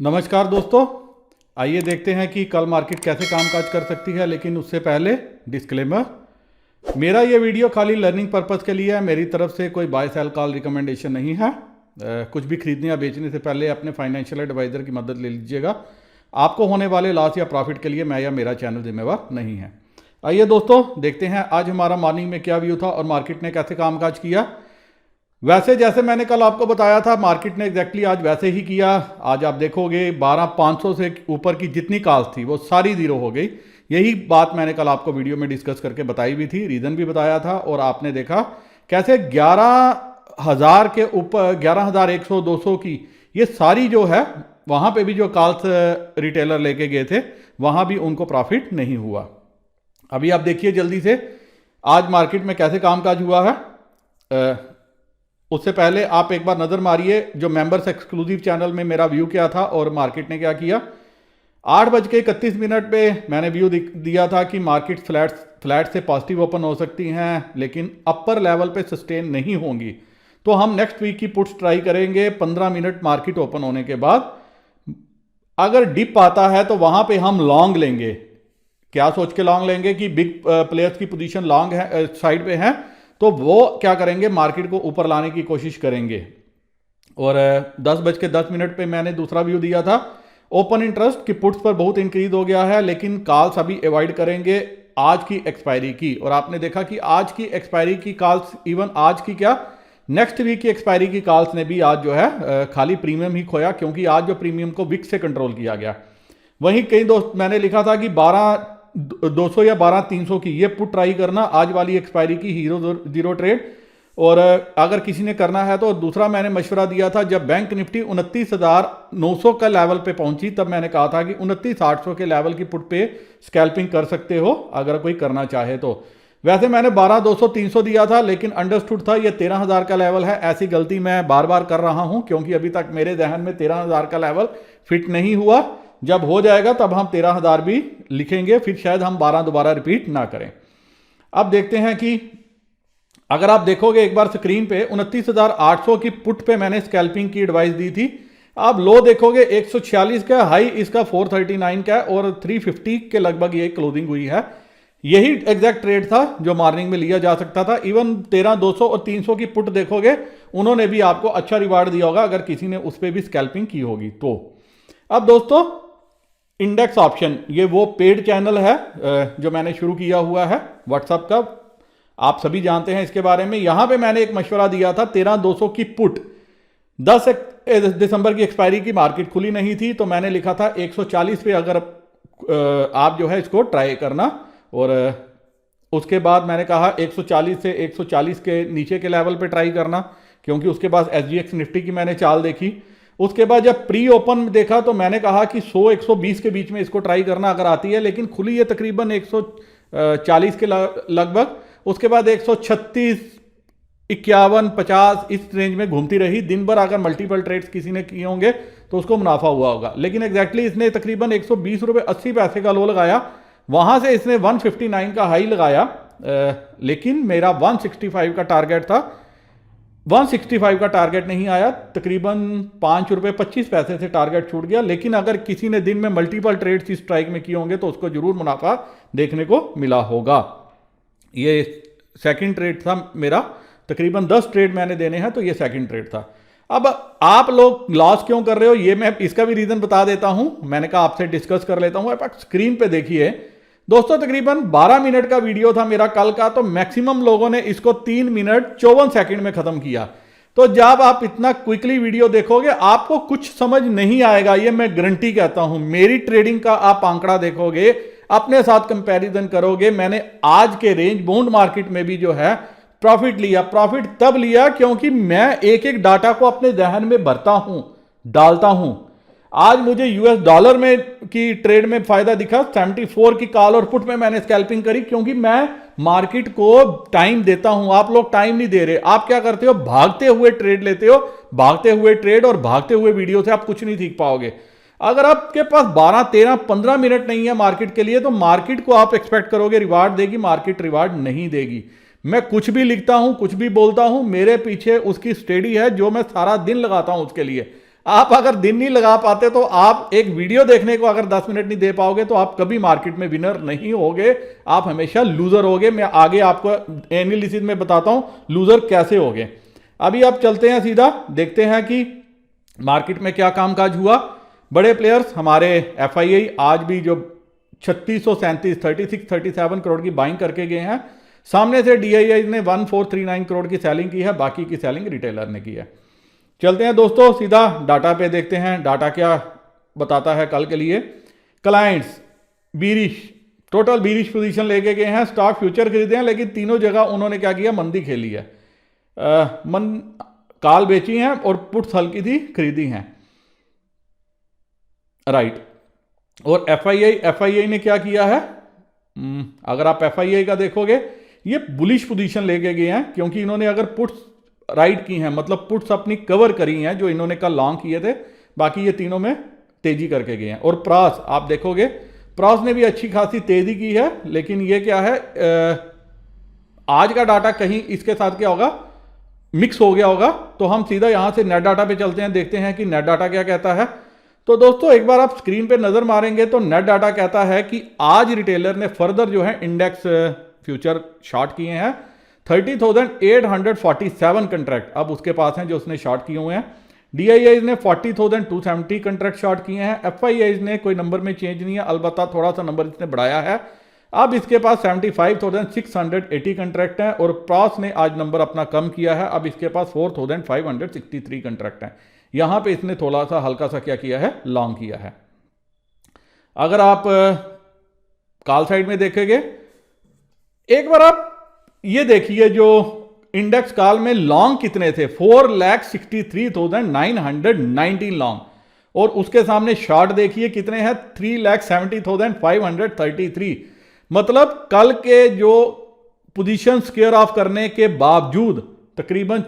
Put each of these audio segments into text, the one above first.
नमस्कार दोस्तों, आइए देखते हैं कि कल मार्केट कैसे कामकाज कर सकती है। लेकिन उससे पहले डिस्क्लेमर, मेरा ये वीडियो खाली लर्निंग पर्पस के लिए है। मेरी तरफ से कोई बाय सेल कॉल रिकमेंडेशन नहीं है। कुछ भी खरीदने या बेचने से पहले अपने फाइनेंशियल एडवाइज़र की मदद ले लीजिएगा। आपको होने वाले लॉस या प्रॉफिट के लिए मैं या मेरा चैनल जिम्मेवार नहीं है। आइए दोस्तों देखते हैं आज हमारा मॉर्निंग में क्या व्यू था और मार्केट ने कैसे कामकाज किया। वैसे जैसे मैंने कल आपको बताया था, मार्केट ने एग्जैक्टली आज वैसे ही किया। आज आप देखोगे 12,500 से ऊपर की जितनी कॉल्स थी वो सारी जीरो हो गई। यही बात मैंने कल आपको वीडियो में डिस्कस करके बताई भी थी, रीज़न भी बताया था। और आपने देखा कैसे 11,000 के ऊपर 11,100 200 की ये सारी जो है, वहाँ पे भी जो कॉल्स रिटेलर लेके गए थे वहाँ भी उनको प्रॉफिट नहीं हुआ। अभी आप देखिए जल्दी से आज मार्केट में कैसे कामकाज हुआ है। उससे पहले आप एक बार नज़र मारिए जो मेंबर्स एक्सक्लूसिव चैनल में मेरा व्यू क्या था और मार्केट ने क्या किया। 8:31 पे मैंने व्यू दिया था कि मार्केट फ्लैट से पॉजिटिव ओपन हो सकती हैं, लेकिन अपर लेवल पे सस्टेन नहीं होंगी। तो हम नेक्स्ट वीक की पुट्स ट्राई करेंगे 15 मिनट मार्केट ओपन होने के बाद। अगर डिप आता है तो वहाँ पे हम लॉन्ग लेंगे। क्या सोच के लॉन्ग लेंगे कि बिग प्लेयर्स की पोजीशन लॉन्ग है, साइड पे है, तो वो क्या करेंगे, मार्केट को ऊपर लाने की कोशिश करेंगे। और 10:10 पे मैंने दूसरा व्यू दिया था ओपन इंटरेस्ट की पुट्स पर बहुत इंक्रीज हो गया है, लेकिन कॉल्स अभी अवॉइड करेंगे आज की एक्सपायरी की। और आपने देखा कि आज की एक्सपायरी की कॉल्स, इवन आज की क्या नेक्स्ट वीक की एक्सपायरी की कॉल्स ने भी आज जो है खाली प्रीमियम ही खोया, क्योंकि आज जो प्रीमियम को विक्स से कंट्रोल किया गया। वहीं कई दोस्त मैंने लिखा था कि 12,200 या 12,300 की ये पुट ट्राई करना आज वाली एक्सपायरी की हीरो जीरो ट्रेड। और अगर किसी ने करना है तो दूसरा मैंने मशवरा दिया था जब बैंक निफ्टी 29,900 का लेवल पे पहुंची, तब मैंने कहा था कि 29,800 के लेवल की पुट पे स्कैल्पिंग कर सकते हो अगर कोई करना चाहे तो। वैसे मैंने 12,200 300 दिया था, लेकिन अंडरस्टूड था ये 13,000 का लेवल है। ऐसी गलती मैं बार बार कर रहा हूं, क्योंकि अभी तक मेरे जहन में 13,000 का लेवल फिट नहीं हुआ। जब हो जाएगा तब हम 13,000 भी लिखेंगे, फिर शायद हम 12 दोबारा रिपीट ना करें। अब देखते हैं कि अगर आप देखोगे एक बार स्क्रीन पे 29,800 की पुट पे मैंने स्कैल्पिंग की एडवाइस दी थी। आप लो देखोगे 146 का, हाई इसका 439 का और 350 के लगभग ये क्लोजिंग हुई है। यही एग्जैक्ट ट्रेड था जो मॉर्निंग में लिया जा सकता था। इवन 13,200 और 300 की पुट देखोगे, उन्होंने भी आपको अच्छा रिवार्ड दिया होगा अगर किसी ने उस पर भी स्कैल्पिंग की होगी तो। अब दोस्तों इंडेक्स ऑप्शन, ये वो पेड चैनल है जो मैंने शुरू किया हुआ है व्हाट्सएप का, आप सभी जानते हैं इसके बारे में। यहां पे मैंने एक मशवरा दिया था 13,200 की पुट। 10 दिसंबर की एक्सपायरी की मार्केट खुली नहीं थी, तो मैंने लिखा था 140 पे अगर आप जो है इसको ट्राई करना। और उसके बाद मैंने कहा 140 से 140 के नीचे के लेवल पे ट्राई करना, क्योंकि उसके बाद SGX निफ्टी की मैंने चाल देखी। उसके बाद जब प्री ओपन देखा तो मैंने कहा कि 100-120 के बीच में इसको ट्राई करना अगर आती है, लेकिन खुली है तकरीबन 140 के लगभग। उसके बाद 136, 51, 50 इस रेंज में घूमती रही दिन भर। अगर मल्टीपल ट्रेड्स किसी ने किए होंगे तो उसको मुनाफा हुआ होगा, लेकिन एग्जैक्टली इसने तकरीबन 120 रुपये 80 पैसे का लो लगाया। वहां से इसने 159 का हाई लगाया, लेकिन मेरा 165 का टारगेट था, 165 का टारगेट नहीं आया। तकरीबन 5 रुपये 25 पैसे से टारगेट छूट गया। लेकिन अगर किसी ने दिन में मल्टीपल ट्रेड्स इस स्ट्राइक में किए होंगे तो उसको जरूर मुनाफा देखने को मिला होगा। ये सेकंड ट्रेड था मेरा, तकरीबन 10 ट्रेड मैंने देने हैं, तो ये सेकंड ट्रेड था। अब आप लोग लॉस क्यों कर रहे हो, ये मैं इसका भी रीजन बता देता हूं। मैंने कहा आपसे डिस्कस कर लेता हूं। आप स्क्रीन पे देखिए दोस्तों, तकरीबन 12 मिनट का वीडियो था मेरा कल का, तो मैक्सिमम लोगों ने इसको 3 मिनट 54 सेकंड में खत्म किया। तो जब आप इतना क्विकली वीडियो देखोगे आपको कुछ समझ नहीं आएगा, ये मैं गारंटी कहता हूं। मेरी ट्रेडिंग का आप आंकड़ा देखोगे, अपने साथ कंपैरिजन करोगे, मैंने आज के रेंज बाउंड मार्केट में भी जो है प्रॉफिट लिया। प्रॉफिट तब लिया क्योंकि मैं एक एक डाटा को अपने जहन में भरता हूं, डालता हूं। आज मुझे US डॉलर में की ट्रेड में फायदा दिखा। 74 की कॉल और पुट में मैंने स्कैल्पिंग करी, क्योंकि मैं मार्केट को टाइम देता हूं। आप लोग टाइम नहीं दे रहे। आप क्या करते हो, भागते हुए ट्रेड लेते हो। भागते हुए ट्रेड और भागते हुए वीडियो से आप कुछ नहीं सीख पाओगे। अगर आपके पास 12, 13, 15 मिनट नहीं है मार्केट के लिए, तो मार्केट को आप एक्सपेक्ट करोगे रिवार्ड देगी, मार्केट रिवार्ड नहीं देगी। मैं कुछ भी लिखता हूं, कुछ भी बोलता हूं, मेरे पीछे उसकी स्टडी है जो मैं सारा दिन लगाता हूं उसके लिए। आप अगर दिन नहीं लगा पाते तो आप एक वीडियो देखने को अगर 10 मिनट नहीं दे पाओगे तो आप कभी मार्केट में विनर नहीं होगे, आप हमेशा लूजर होगे। मैं आगे आपको एनालिसिस में बताता हूं लूजर कैसे होगे। अभी आप चलते हैं सीधा, देखते हैं कि मार्केट में क्या कामकाज हुआ। बड़े प्लेयर्स हमारे एफआईआई आज भी जो 3637 करोड़ की बाइंग करके गए हैं। सामने से डीआईआई ने 1439 करोड़ की सेलिंग की है, बाकी की सेलिंग रिटेलर ने की है। चलते हैं दोस्तों सीधा डाटा पे, देखते हैं डाटा क्या बताता है कल के लिए। Clients bearish, total bearish position लेके गए हैं, स्टॉक फ्यूचर खरीदे हैं, लेकिन तीनों जगह उन्होंने क्या किया, मंदी खेली है। कॉल बेची हैं और पुट्स हल्की थी खरीदी हैं, राइट। और एफआईआई ने क्या किया है, अगर आप एफआईआई का देखोगे ये बुलिश पोजीशन लेके गए हैं, क्योंकि इन्होंने अगर पुट्स राइट की हैं, मतलब पुट्स अपनी कवर करी हैं जो इन्होंने कल लॉन्ग किए थे, बाकी ये तीनों में तेजी करके गए हैं। और प्रास आप देखोगे, प्रास ने भी अच्छी खासी तेजी की है, लेकिन ये क्या है, आज का डाटा कहीं इसके साथ क्या होगा, मिक्स हो गया होगा। तो हम सीधा यहां से नेट डाटा पे चलते हैं, देखते हैं कि नेट डाटा क्या कहता है। तो दोस्तों एक बार आप स्क्रीन पे नजर मारेंगे तो नेट डाटा कहता है कि आज रिटेलर ने फर्दर जो है इंडेक्स फ्यूचर शॉर्ट किए हैं 30,847 कंट्रैक्ट अब उसके पास हैं जो उसने शॉर्ट किए हुए हैं। डीआईआई ने 40,270 कंट्रैक्ट शॉर्ट किए हैं। एफआईआई ने कोई नंबर में चेंज नहीं है, अलबत्ता थोड़ा सा नंबर इसने बढ़ाया है। अब इसके पास 75,680 कंट्रैक्ट हैं और प्रॉस ने आज नंबर अपना कम किया है, अब इसके पास 4,563 कंट्रैक्ट हैं। यहां पे इसने थोड़ा सा हल्का सा क्या किया है, लॉन्ग किया है। अगर आप कॉल साइड में देखेंगे, एक बार आप ये देखिए जो इंडेक्स कॉल में लॉन्ग कितने थे, 4,63,919 लॉन्ग, और उसके सामने शॉर्ट देखिए कितने हैं, 3,70,533। मतलब कल के जो पोजीशन स्क्वेयर ऑफ करने के बावजूद तकरीबन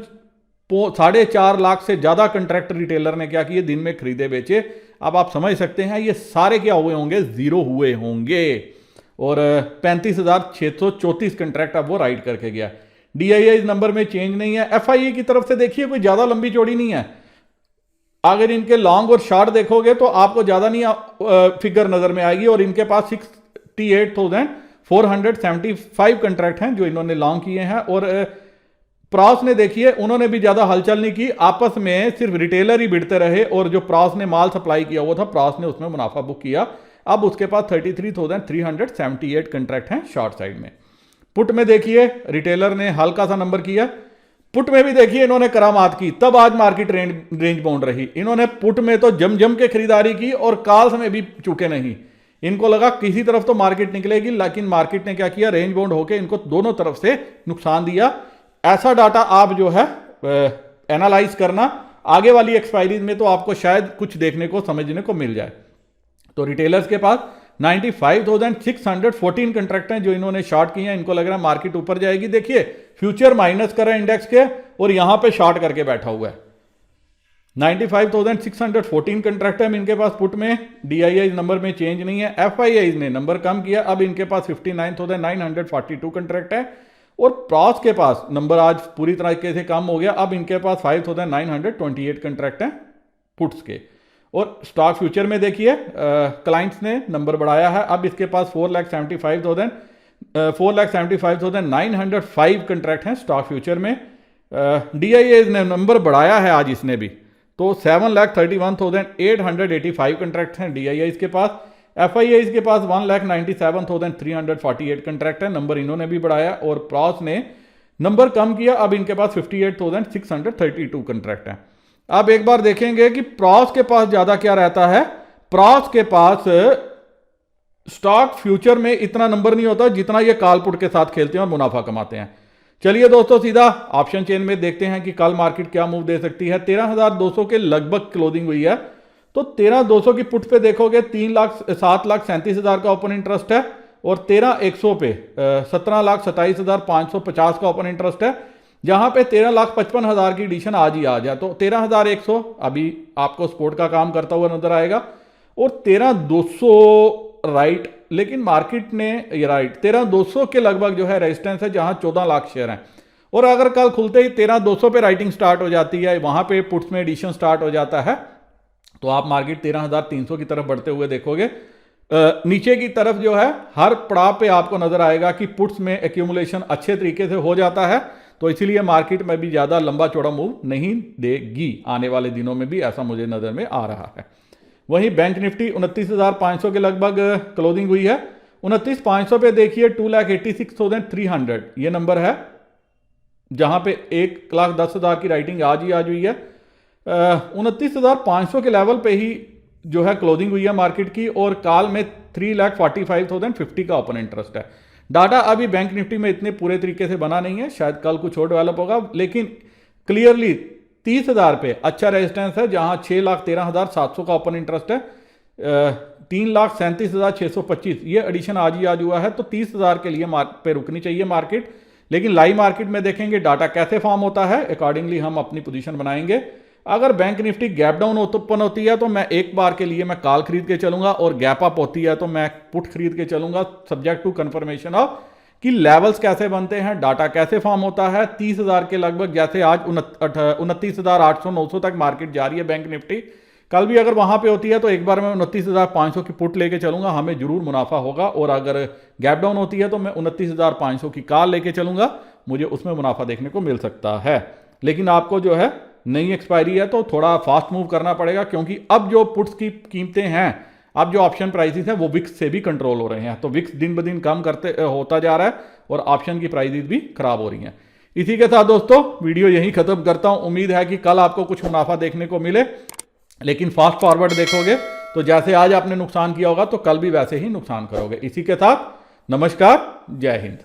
4.5 लाख से ज्यादा कंट्रैक्ट रिटेलर ने क्या किए, दिन में खरीदे बेचे। अब आप समझ सकते हैं ये सारे क्या हुए होंगे, जीरो हुए होंगे। और 35,634 कंट्रैक्ट अब वो राइट करके गया। डीआईआई नंबर में चेंज नहीं है। एफआईआई की तरफ से देखिए कोई ज्यादा लंबी चौड़ी नहीं है। अगर इनके लॉन्ग और शॉर्ट देखोगे तो आपको ज्यादा नहीं फिगर नजर में आएगी, और इनके पास 68,475 कंट्रैक्ट हैं जो इन्होंने लॉन्ग किए हैं। और प्रॉस ने देखिए उन्होंने भी ज्यादा हलचल नहीं की, आपस में सिर्फ रिटेलर ही बिड़ते रहे, और जो प्रॉस ने माल सप्लाई किया हुआ था प्रॉस ने उसमें मुनाफा बुक किया। अब उसके पास 33,378 कंट्रैक्ट हैं शॉर्ट साइड में। पुट में देखिए रिटेलर ने हल्का सा नंबर किया, पुट में भी देखिए इन्होंने करामात की, तब आज मार्केट रेंज बाउंड रही। इन्होंने पुट में तो जम के खरीदारी की और कॉल्स में भी चुके नहीं। इनको लगा किसी तरफ तो मार्केट निकलेगी, लेकिन मार्केट ने क्या किया, रेंज बाउंड होकर इनको दोनों तरफ से नुकसान दिया। ऐसा डाटा आप जो है एनालाइज करना, आगे वाली एक्सपायरीज में तो आपको शायद कुछ देखने को समझने को मिल जाए। तो रिटेलर्स के पास 95,614 कंट्रैक्ट हैं जो इन्होंने शॉर्ट किए हैं। इनको लग रहा है मार्केट ऊपर जाएगी। देखिए फ्यूचर माइनस कर रहा है इंडेक्स के, और यहां पे शॉर्ट करके बैठा हुआ है। 95,614 कंट्रैक्ट है इनके पास पुट में। डीआईआई नंबर में चेंज नहीं है। एफआईआई ने नंबर कम किया, अब इनके पास 59,942 कंट्रैक्ट है। और प्रॉस के पास नंबर आज पूरी तरीके से कम हो गया, अब इनके पास 5,928 कंट्रैक्ट हैं पुट्स के। और स्टॉक फ्यूचर में देखिए क्लाइंट्स ने नंबर बढ़ाया है, अब इसके पास 4,75,905 कंट्रैक्ट हैं स्टॉक फ्यूचर में। डीआईआई ने नंबर बढ़ाया है आज इसने भी, तो 7,31,885 कंट्रैक्ट हैं डीआईआई के पास। एफआईआई के पास 1,97,348 कंट्रैक्ट है, नंबर इन्होंने भी बढ़ाया। और प्रॉस ने नंबर कम किया, अब इनके पास 58,632 कंट्रैक्ट है। अब एक बार देखेंगे कि प्रॉस के पास ज्यादा क्या रहता है। प्रॉस के पास स्टॉक फ्यूचर में इतना नंबर नहीं होता जितना ये कॉल पुट के साथ खेलते हैं और मुनाफा कमाते हैं। चलिए दोस्तों सीधा ऑप्शन चेन में देखते हैं कि कल मार्केट क्या मूव दे सकती है। 13,200 के लगभग क्लोजिंग हुई है, तो 13,200 की पुट पे देखोगे 7,37,000 का ओपन इंटरेस्ट है, और 13,100 पे 17,27,550 का ओपन इंटरेस्ट है, जहां पे 13,55,000 की एडिशन आज ही आ जाए तो 13,100 अभी आपको सपोर्ट का काम करता हुआ नजर आएगा। और 13,200 राइट, लेकिन मार्केट ने ये राइट 13,200 के लगभग जो है रेजिस्टेंस है, जहां 14 लाख शेयर हैं। और अगर कल खुलते ही 13,200 पे राइटिंग स्टार्ट हो जाती है, वहां पे पुट्स में एडिशन स्टार्ट हो जाता है, तो आप मार्केट 13,300 की तरफ बढ़ते हुए देखोगे। नीचे की तरफ जो है हर पड़ाव पे आपको नजर आएगा कि पुट्स में एक्यूमुलेशन अच्छे तरीके से हो जाता है, तो इसीलिए मार्केट में भी ज़्यादा लंबा चौड़ा मूव नहीं देगी आने वाले दिनों में भी, ऐसा मुझे नज़र में आ रहा है। वहीं बैंक निफ्टी 29,500 के लगभग क्लोजिंग हुई है। 29,500 पे देखिए 2,86,300 ये नंबर है, जहां पे 1,10,000 की राइटिंग आज ही आज हुई है। 29,500 के लेवल पे ही जो है क्लोजिंग हुई है मार्केट की, और काल में 3,45,050 का ओपन इंटरेस्ट है। डाटा अभी बैंक निफ्टी में इतने पूरे तरीके से बना नहीं है, शायद कल कुछ और डेवलप होगा, लेकिन क्लियरली 30,000 पे अच्छा रेजिस्टेंस है, जहां 6,13,700 का ओपन इंटरेस्ट है। 3,37,625 ये एडिशन आज ही आज हुआ है, तो 30,000 के लिए पे रुकनी चाहिए मार्केट। लेकिन लाइव मार्केट में देखेंगे डाटा कैसे फॉर्म होता है, अकॉर्डिंगली हम अपनी पोजीशन बनाएंगे। अगर bank Nifty gap down open होती है तो मैं एक बार के लिए मैं कॉल खरीद के चलूंगा, और गैप अप होती है तो मैं पुट खरीद के चलूंगा, सब्जेक्ट टू कंफर्मेशन ऑफ कि लेवल्स कैसे बनते हैं, डाटा कैसे फॉर्म होता है। 30,000 के लगभग, जैसे आज 29,800-900 तक मार्केट जा रही है बैंक निफ्टी, कल भी अगर वहां पे होती है तो एक बार मैं 29,500 की पुट लेके चलूंगा, हमें जरूर मुनाफा होगा। और अगर गैप डाउन होती है तो मैं 29,500 की कॉल लेके चलूंगा, मुझे उसमें मुनाफा देखने को मिल सकता है। लेकिन आपको जो है नई एक्सपायरी है तो थोड़ा फास्ट मूव करना पड़ेगा, क्योंकि अब जो पुट्स की कीमतें हैं, अब जो ऑप्शन प्राइसेस हैं वो विक्स से भी कंट्रोल हो रहे हैं, तो विक्स दिन ब दिन कम होता जा रहा है और ऑप्शन की प्राइसेस भी खराब हो रही हैं। इसी के साथ दोस्तों वीडियो यहीं खत्म करता हूं। उम्मीद है कि कल आपको कुछ मुनाफा देखने को मिले, लेकिन फास्ट फॉरवर्ड देखोगे तो जैसे आज आपने नुकसान किया होगा तो कल भी वैसे ही नुकसान करोगे। इसी के साथ नमस्कार, जय हिंद।